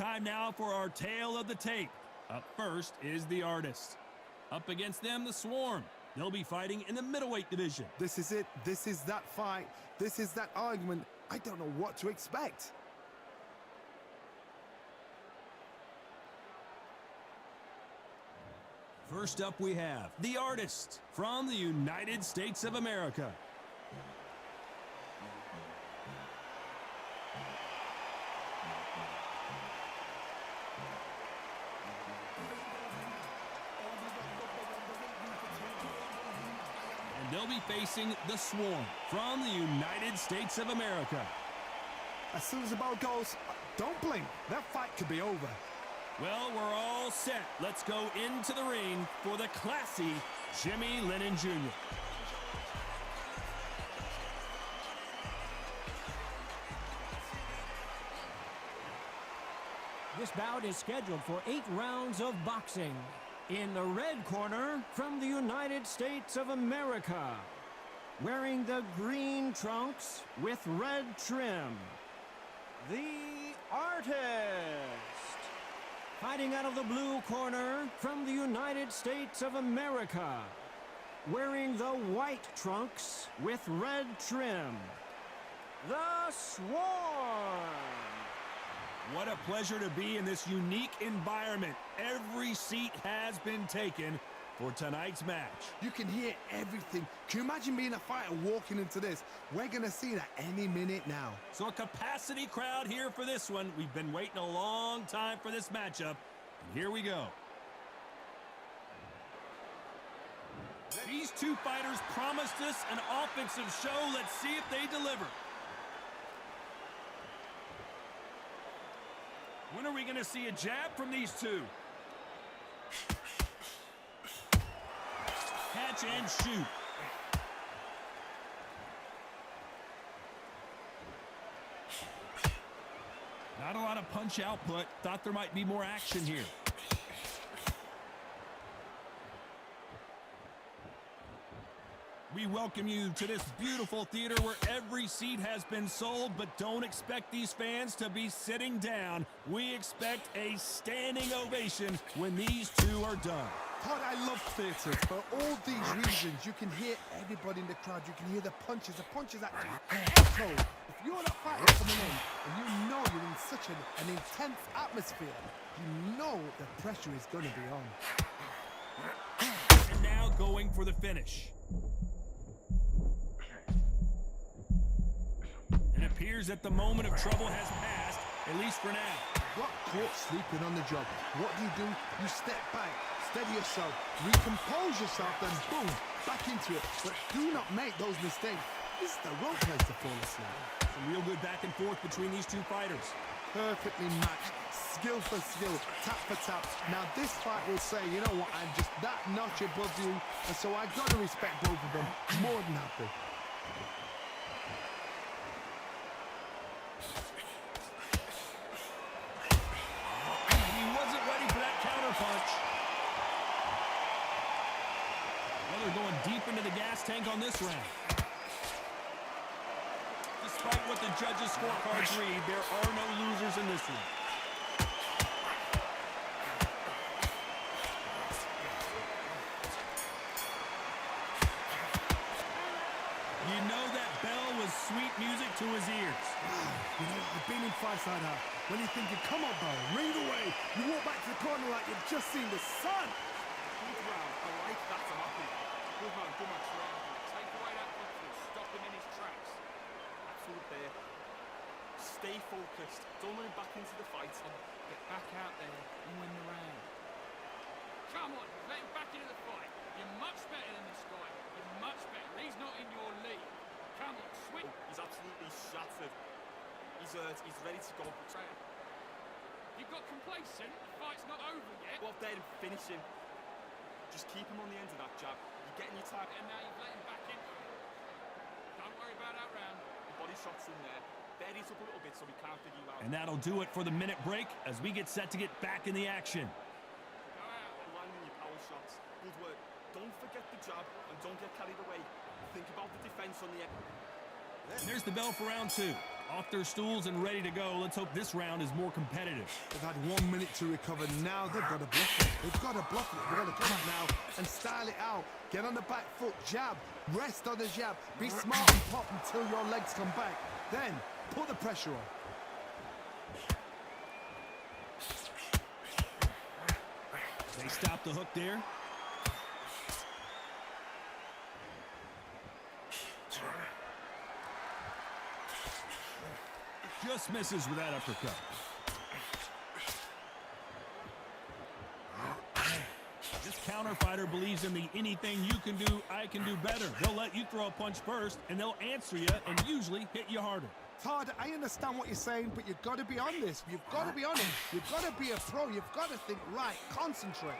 time now for our tale of the tape. Up first is the Artist. Up against them, the Swarm. They'll be fighting in the middleweight division. This is it. This is that fight. This is that argument. I don't know what to expect. First up we have the Artist from the United States of America. And they'll be facing the Swarm from the United States of America. As soon as the ball goes, don't blink. That fight could be over. Well, we're all set. Let's go into the ring for the classy Jimmy Lennon Jr. This bout is scheduled for 8 rounds of boxing. In the red corner, from the United States of America, wearing the green trunks with red trim, the Artist. Fighting out of the blue corner, from the United States of America, wearing the white trunks with red trim, the Swarm. What a pleasure to be in this unique environment. Every seat has been taken for tonight's match. You can hear everything. Can you imagine being a fighter walking into this? We're going to see that any minute now. So a capacity crowd here for this one. We've been waiting a long time for this matchup. And here we go. These two fighters promised us an offensive show. Let's see if they deliver. When are we going to see a jab from these two? Catch and shoot. Not a lot of punch output. Thought there might be more action here. We welcome you to this beautiful theater where every seat has been sold, but don't expect these fans to be sitting down. We expect a standing ovation when these two are done. Todd, I love theatres for all these reasons. You can hear everybody in the crowd. You can hear the punches actually echo. If you're a fighter coming in and you know you're in such an intense atmosphere, you know the pressure is going to be on. And now going for the finish. It appears that the moment of trouble has passed, at least for now. Got caught sleeping on the job. What do? You step back, steady yourself, recompose yourself, then boom, back into it. But do not make those mistakes. This is the wrong place to fall asleep. Some real good back and forth between these two fighters. Perfectly matched, skill for skill, tap for tap. Now this fight will say, you know what, I'm just that notch above you, and so I got to respect both of them more than happy. Going deep into the gas tank on this round. Despite what the judges' scorecards read, there are no losers in this one. You know that bell was sweet music to his ears. Wow, you know, I've been in fights like that. When you're thinking, come on, bell, ring away. You walk back to the corner like you've just seen the sun. Good round. I like that to happen. Good man, take away that confidence, stop him in his tracks. Absolute there. Stay focused, don't let him back into the fight. Get back out there and win the round. Come on, let him back into the fight. You're much better than this guy. You're much better. He's not in your league. Come on, swing. He's absolutely shattered. He's hurt, he's ready to go. You got complacent, the fight's not over yet. Go up there and finish him. Just keep him on the end of that jab. You're getting your target. And now you've let him back into it. Don't worry about that round. The body shot's in there. Buries up a little bit so we can't figure you out. And that'll do it for the minute break as we get set to get back in the action. Go out. Landing your power shots. Good work. Don't forget the jab and don't get carried away. Think about the defense on the end. And there's the bell for round two. Off their stools and ready to go. Let's hope this round is more competitive. They've had 1 minute to recover. Now they've got to bluff it. They've got to bluff it. They've got to come out now and style it out. Get on the back foot, jab, rest on the jab. Be smart and pop until your legs come back. Then put the pressure on. They stop the hook there. Just misses with that uppercut. This counter fighter believes in the anything you can do, I can do better. They'll let you throw a punch first, and they'll answer you and usually hit you harder. Todd, I understand what you're saying, but you've got to be on this. You've got to be on it. You've got to be a pro. You've got to think right. Concentrate.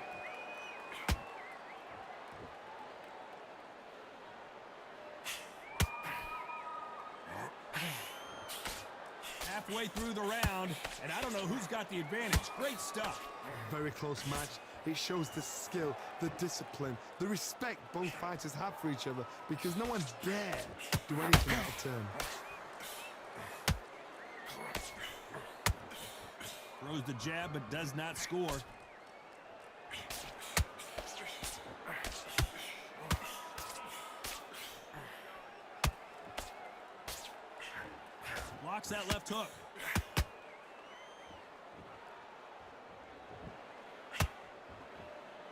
Halfway through the round, and I don't know who's got the advantage. Great stuff. Very close match. It shows the skill, the discipline, the respect both fighters have for each other because no one dare do anything out of turn. Throws the jab but does not score. Blocks that left hook.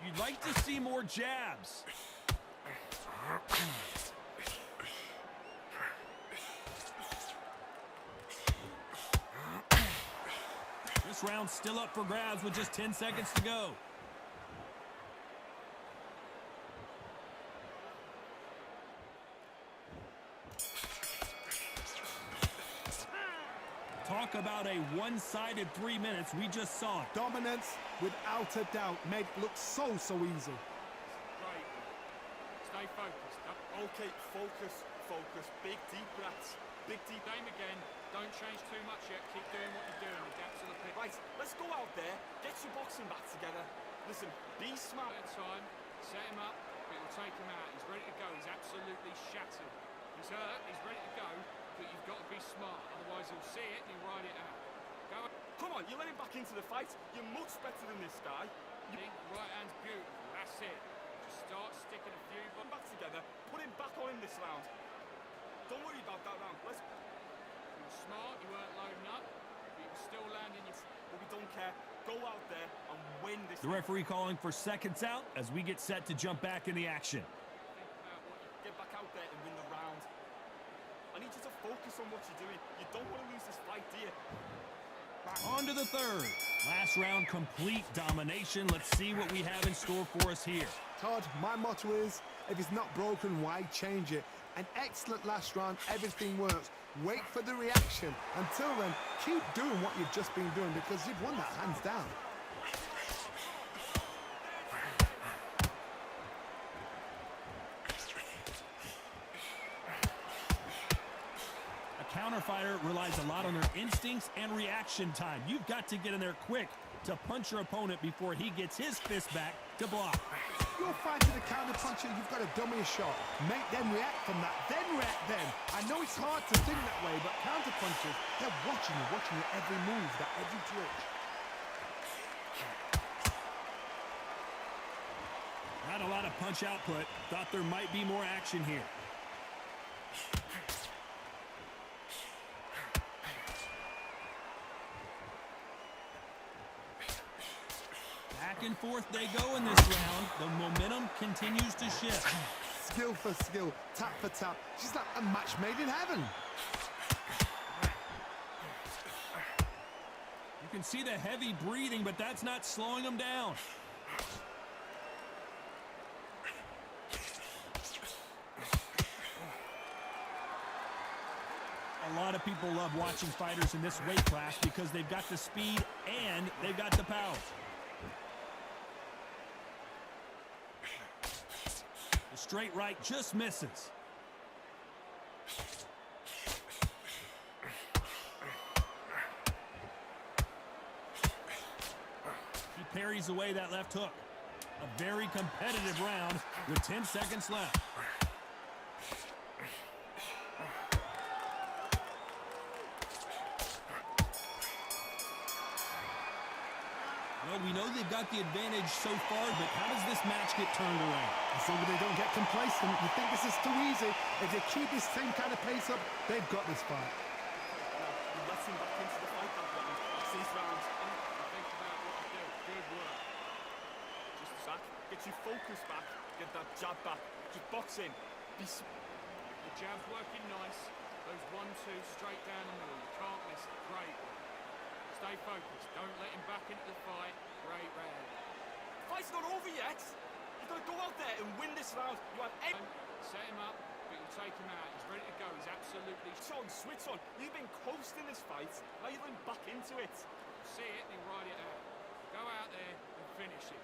You'd like to see more jabs. This round's still up for grabs with just 10 seconds to go. Talk about a one-sided 3 minutes. We just saw it. Dominance, without a doubt, made it look so easy. Great. Stay focused. Okay, focus. Big, deep breaths. Big, deep Game again. Don't change too much yet. Keep doing what you're doing. Adapt to the pitch. Right, let's go out there, get your boxing back together. Listen, be smart. At time, set him up, but it'll take him out. He's ready to go. He's absolutely shattered. He's hurt. He's ready to go, but you've got to be smart. Otherwise, he'll see it and he'll ride it out. Go. Come on, you let him back into the fight. You're much better than this guy. Right hand's beautiful. That's it. Just start sticking a few. Put him back together. Put him back on him this round. Don't worry about that round. Let's. You were smart. You weren't loading up, but you were still landing your. But we don't care. Go out there and win this. The referee calling for seconds out as we get set to jump back in the action. Think about what you. Get back out there and win the round. I need you to focus on what you're doing. You don't want to lose this fight, do you? On to the third. Last round, complete domination. Let's see what we have in store for us here. Todd, my motto is, if it's not broken, why change it? An excellent last round, everything works. Wait for the reaction. Until then, keep doing what you've just been doing because you've won that hands down. A counter fighter relies a lot on their instincts and reaction time. You've got to get in there quick to punch your opponent before he gets his fist back to block. You're fighting a counter puncher, you've got to dummy a shot. Make them react from that, then react then. I know it's hard to think that way, but counter punchers, they're watching you every move, that every twitch. Not a lot of punch output. Thought there might be more action here. Back and forth they go in this round. The momentum continues to shift. Skill for skill, tap for tap. She's like a match made in heaven. You can see the heavy breathing, but that's not slowing them down. A lot of people love watching fighters in this weight class because they've got the speed and they've got the power. The straight right just misses. He parries away that left hook. A very competitive round with 10 seconds left. Well, we know they've got the advantage so far, but how does this match get turned around? As long as they don't get complacent, you think this is too easy. If they keep this same kind of pace up, they've got this fight. You let him back into the fight that round. That's his round. Think about what you do. Good work. Just back. Get your focus back. Get that jab back. Just box in. The jab's working nice. Those 1-2 straight down the middle. You can't miss it. Great. Stay focused. Don't let him back into the fight. Great round. Fight's not over yet. You've got to go out there and win this round. You have every... Set him up, but you'll take him out. He's ready to go. He's absolutely... Switch on. You've been coasting this fight. Now you're going back into it. See it and he'll ride it out. Go out there and finish it.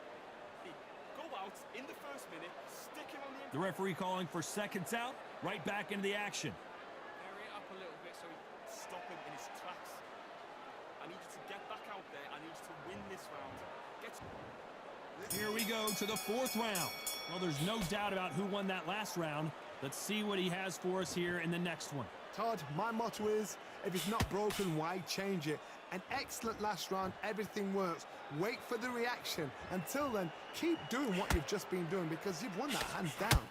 Go out in the first minute. Stick him on the... The referee calling for seconds out. Right back into the action. Vary it up a little bit so he... Stop him in his tracks. I need you to get back out there. I need you to win this round. Here we go to the fourth round. Well, there's no doubt about who won that last round. Let's see what he has for us here in the next one. Todd, my motto is, if it's not broken, why change it? An excellent last round, everything works. Wait for the reaction. Until then, keep doing what you've just been doing because you've won that hands down.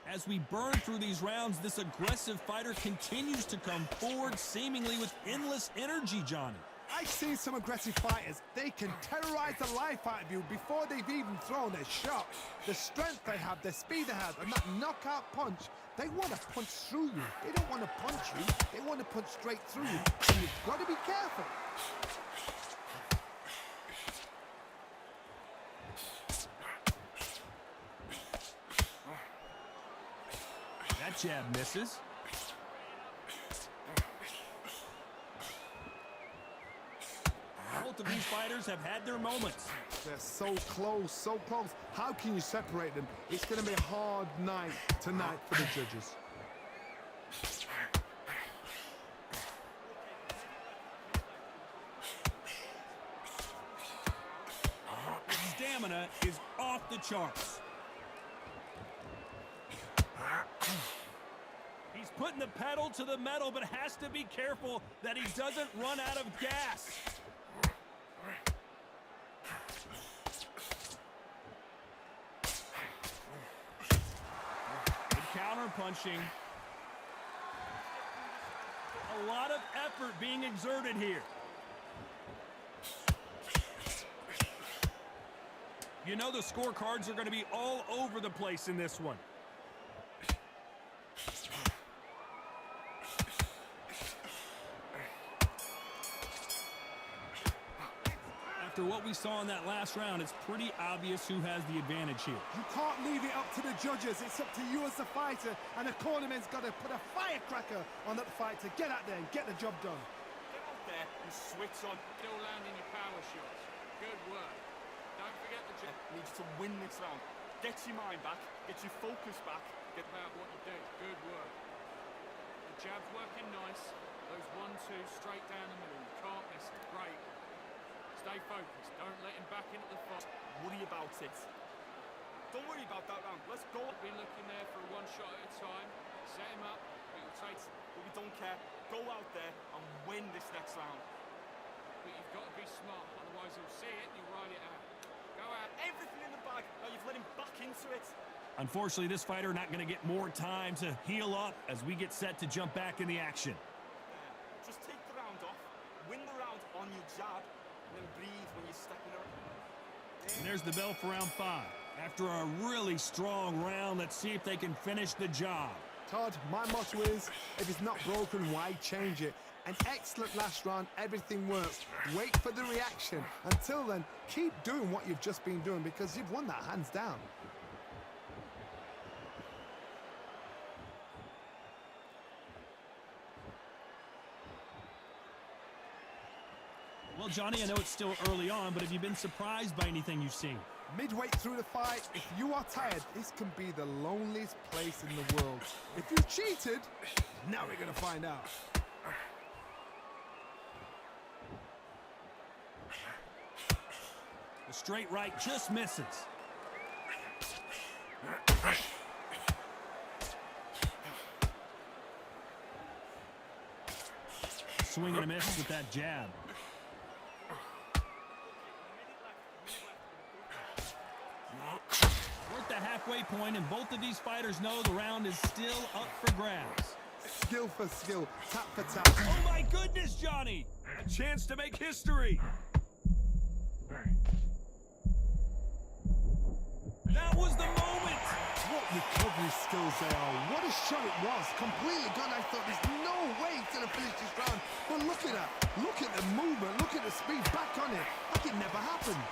As we burn through these rounds, this aggressive fighter continues to come forward, seemingly with endless energy, Johnny. I've seen some aggressive fighters. They can terrorize the life out of you before they've even thrown their shot. The strength they have, the speed they have, and that knockout punch, they want to punch through you. They don't want to punch you. They want to punch straight through you. So you've got to be careful. That jab misses. Both of these fighters have had their moments. They're so close, so close. How can you separate them? It's going to be a hard night tonight for the judges. His stamina is off the charts. He's putting the pedal to the metal, but has to be careful that he doesn't run out of gas. Good counter punching. A lot of effort being exerted here. You know the scorecards are going to be all over the place in this one. After what we saw in that last round, it's pretty obvious who has the advantage here. You can't leave it up to the judges. It's up to you as the fighter, and the cornerman's got to put a firecracker on that fight to get out there and get the job done. Get out there and switch on. Still landing your power shots. Good work. Don't forget the jab. Need you to win this round. Get your mind back. Get your focus back. Get about what you do. Good work. The jab's working nice. Those 1-2 straight down the middle. You can't miss it. Great. Stay focused. Don't let him back into the fight. Worry about it. Don't worry about that round. Let's go. Be looking there for a one shot at a time. Set him up. But you'll take. But we don't care. Go out there and win this next round. But you've got to be smart. Otherwise, he'll see it and he'll ride it out. Go out. Everything in the bag. Now you've let him back into it. Unfortunately, this fighter not going to get more time to heal up as we get set to jump back in the action. Just take the round off. Win the round on your jab. And then breathe when you're stepping around. And there's the bell for round 5. After a really strong round, let's see if they can finish the job. Todd, my motto is, if it's not broken, why change it? An excellent last round, everything works. Wait for the reaction. Until then, keep doing what you've just been doing because you've won that hands down. Well, Johnny, I know it's still early on, but have you been surprised by anything you've seen? Midway through the fight, if you are tired, this can be the loneliest place in the world. If you cheated, now we're going to find out. The straight right just misses. Swing and a miss with that jab. We're at the halfway point, and both of these fighters know the round is still up for grabs. Skill for skill, tap for tap. Oh my goodness, Johnny! A chance to make history. That was the moment. What recovery skills they are. What a shot it was. Completely gone. I thought there's no way he's going to finish this round. But look at that. Look at the movement. Look at the speed. Back on it. Like it never happened.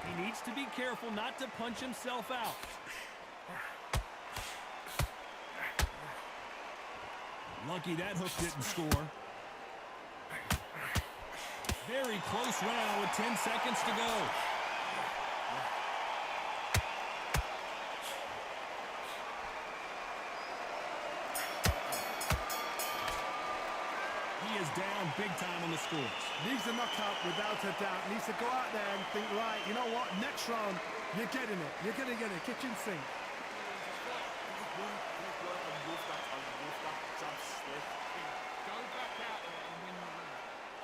He needs to be careful not to punch himself out. Lucky that hook didn't score. Very close round with 10 seconds to go. He is down big time on the scores. Needs a knockout without a doubt. Needs to go out there and think, right, you know what? Next round, you're getting it. You're going to get it. Kitchen sink. Go back out there and win the round.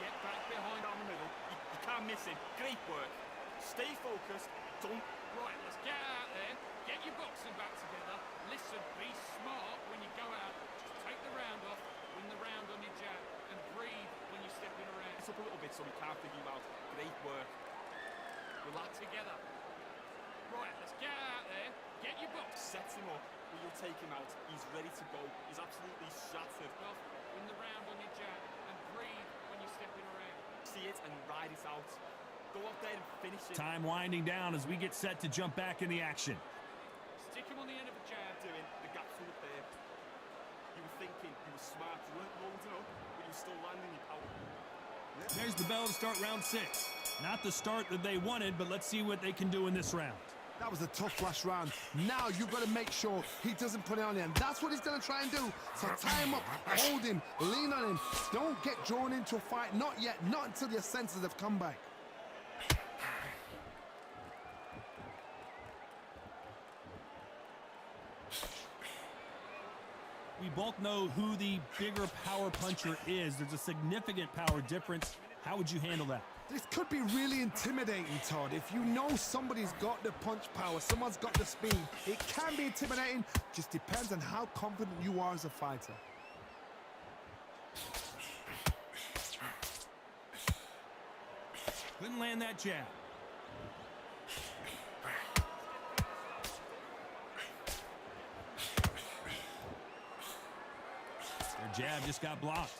Get back behind Down the middle. You can't miss it. Great work. Stay focused. Don't. Right, let's get out there. Get your boxing back together. Listen, be smart when you go out. Just take the round off, win the round on your jab, and breathe when you're stepping around. It's up a little bit so we can't figure you out. Great work. Relax together. Right, let's get out there. Get your box. Sets him up. But you'll take him out. He's ready to go. He's absolutely shattered. Off, win the round on your jab, and breathe when you're stepping around. See it and ride it out. Go out there and finish it. Time winding down as we get set to jump back in the action. Stick him on the end of a jab. Doing the gap through up there. You were thinking, you were smart, you weren't loading up, but you were still landing your power. There's the bell to start round 6. Not the start that they wanted, but let's see what they can do in this round. That was a tough last round. Now you've got to make sure he doesn't put it on him. That's what he's going to try and do. So tie him up, hold him, lean on him. Don't get drawn into a fight. Not yet. Not until your senses have come back. We both know who the bigger power puncher is. There's a significant power difference. How would you handle that? This could be really intimidating, Todd. If you know somebody's got the punch power, someone's got the speed, it can be intimidating. Just depends on how confident you are as a fighter. Couldn't land that jab. Their jab just got blocked.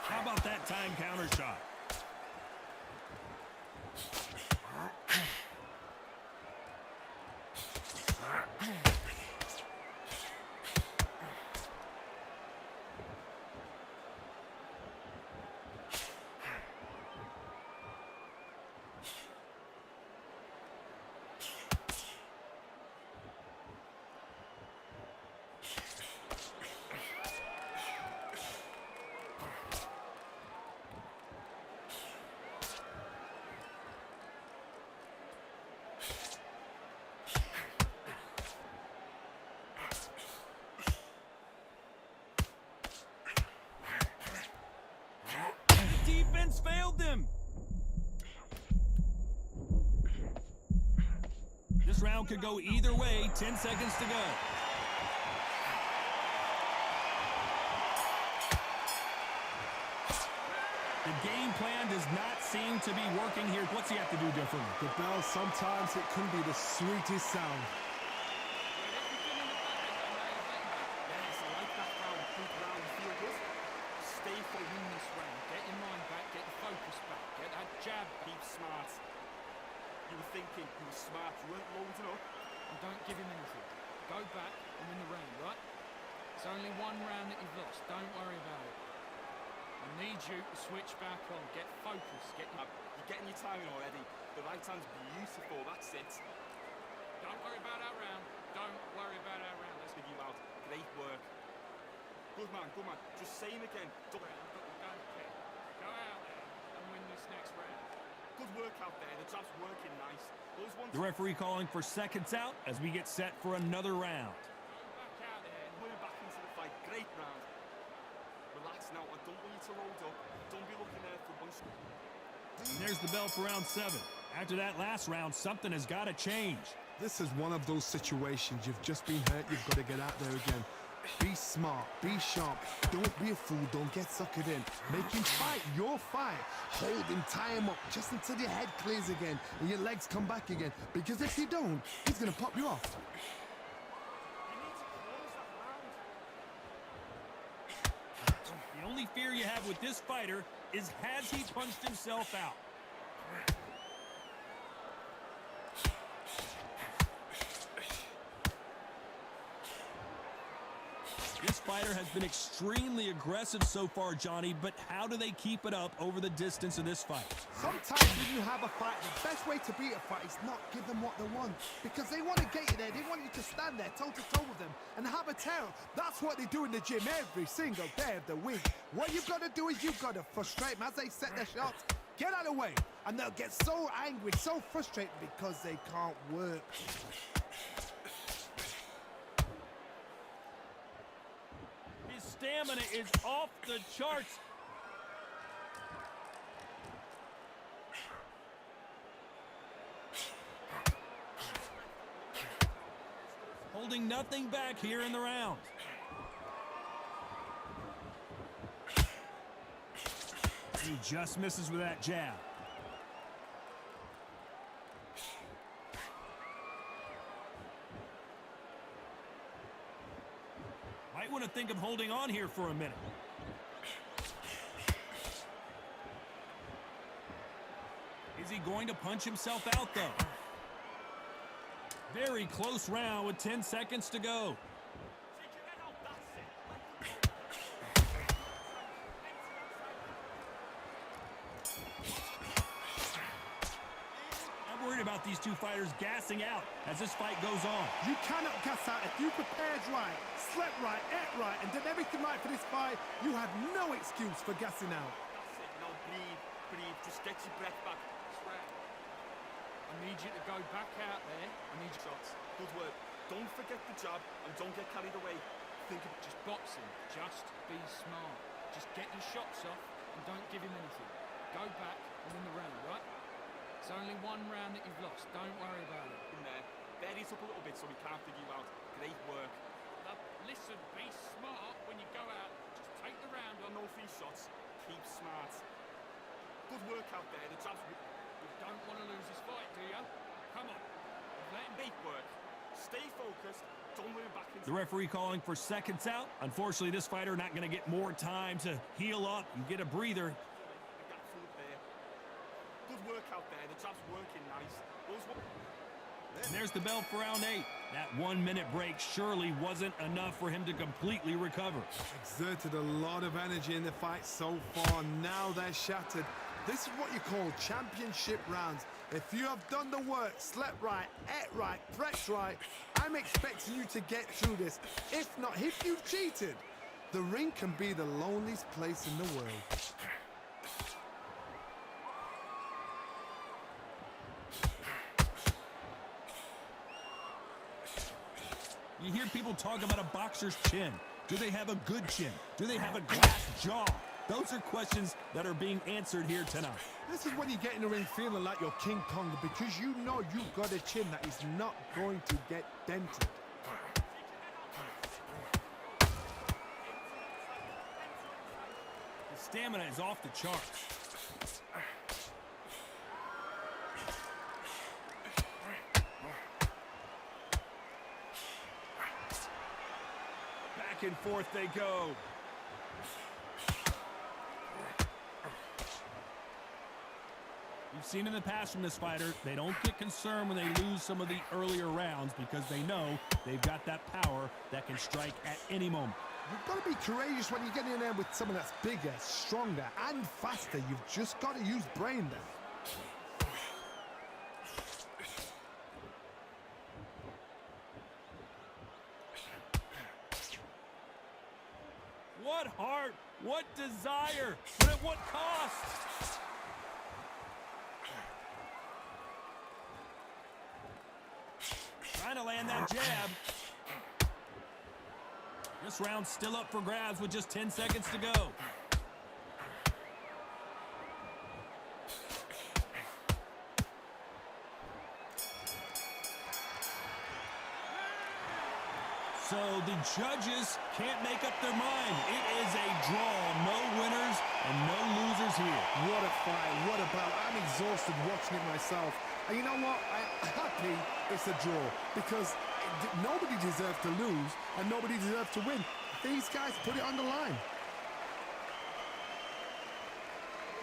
How about that time counter shot? Defense failed them. This round could go either way. 10 seconds to go. The game plan does not seem to be working here. What's he have to do differently? The bell, sometimes it can be the sweetest sound. Yes, I like that round. Good round. Feel good. Stay for Win this round. Get your mind back. Get your focus back. Get that jab. Keep smart. You were thinking, you were smart, you weren't loading up. And don't give him anything. Go back and win the round, right? It's only one round that you've lost. Don't worry about it. I need you to switch back on. Get focused. Get your... You're getting your timing already. The right hand's beautiful, that's it. Don't worry about our round. Don't worry about our round. Let's Figure you out. Great work. Good man, good man. Just say him again. round, but we don't care. Go out there and win this next round. Good work out there. The jab's working nice. Those ones... The referee calling for seconds out as we get set for another round. Back out there. We're back into the fight. Great round. Relax now. I don't want you to load up. Don't be looking there for one... And there's the bell for round 7. After that last round, something has got to change. This is one of those situations. You've just been hurt. You've got to get out there again. Be smart. Be sharp. Don't be a fool. Don't get suckered in. Make him fight your fight. Hold him. Tie him up just until your head clears again and your legs come back again. Because if you don't, he's going to pop you off. You need to close that round. The only fear you have with this fighter is, has he punched himself out? This fighter has been extremely aggressive so far, Johnny, but how do they keep it up over the distance of this fight? Sometimes when you have a fight, the best way to beat a fight is not give them what they want. Because they want to get you there. They want you to stand there toe-to-toe with them and have a tear. That's what they do in the gym every single day of the week. What you've got to do is you've got to frustrate them as they set their shots. Get out of the way. And they'll get so angry, so frustrated because they can't work. His stamina is off the charts. Holding nothing back here in the round. He just misses with that jab. Might want to think of holding on here for a minute. Is he going to punch himself out, though? Very close round with 10 seconds to go. I'm worried about these two fighters gassing out as this fight goes on. You cannot gas out. If you prepared right, slept right, ate right, and did everything right for this fight, you have no excuse for gassing out. That's it. Now breathe. Just get your breath back. I need you to go back out there. I need your Shots. Good work. Don't forget the jab and don't get carried away. Think of just boxing. Just be smart. Just get your shots off and don't give him anything. Go back and win the round, right? It's only one round that you've lost. Don't worry about it. in there. Bury it up a little bit so we can't figure you out. Great work. Now, listen, be smart when you go out. Just take the round on. No free shots. Keep smart. Good work out there. The jab's... You don't want to lose this fight, do you? Come on. Let him Great work. Stay focused. Don't move back into... The referee calling for seconds out. Unfortunately, this fighter not going to get more time to heal up and get a breather. A gap full there. Good work out there. The jab's working nice. And there's the bell for round 8. That 1 minute break surely wasn't enough for him to completely recover. Exerted a lot of energy in the fight so far. Now they're shattered. This is what you call championship rounds. If you have done the work, slept right, ate right, prepped right, I'm expecting you to get through this. If not, if you've cheated, the ring can be the loneliest place in the world. You hear people talk about a boxer's chin. Do they have a good chin? Do they have a glass jaw? Those are questions that are being answered here tonight. This is when you get in the ring feeling like you're King Kong because you know you've got a chin that is not going to get dented. His stamina is off the charts. Back and forth they go. We've seen in the past from this fighter, they don't get concerned when they lose some of the earlier rounds because they know they've got that power that can strike at any moment. You've got to be courageous when you get in there with someone that's bigger, stronger, and faster. You've just got to use brain there. What heart, what desire, but at what cost? trying to land that jab. This round's still up for grabs with just 10 seconds to go. So the judges can't make up their mind. It is a draw. No winners and no losers here. What a fight, what a battle. I'm exhausted watching it myself. And you know what? I'm happy it's a draw because nobody deserves to lose and nobody deserves to win. These guys put it on the line.